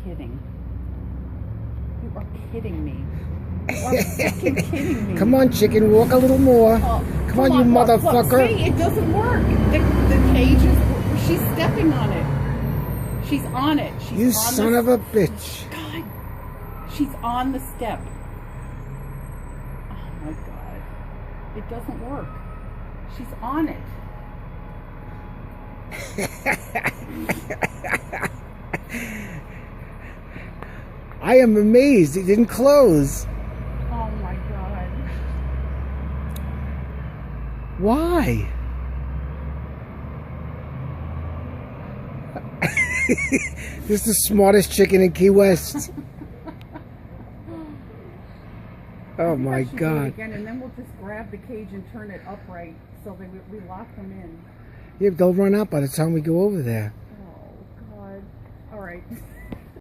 kidding. You are kidding me. You are fucking kidding me. Come on, chicken, walk a little more. Come on, you motherfucker. Look, see, it doesn't work. The cage is, she's stepping on it. She's on it. She's You on son of a bitch. God. She's on the step. Oh my God. It doesn't work. She's on it. I am amazed it didn't close. Oh my God. Why? This is the smartest chicken in Key West. Oh my God. Again, and then we'll just grab the cage and turn it upright so that we lock them in. Yeah, they'll run out by the time we go over there. Oh God. All right.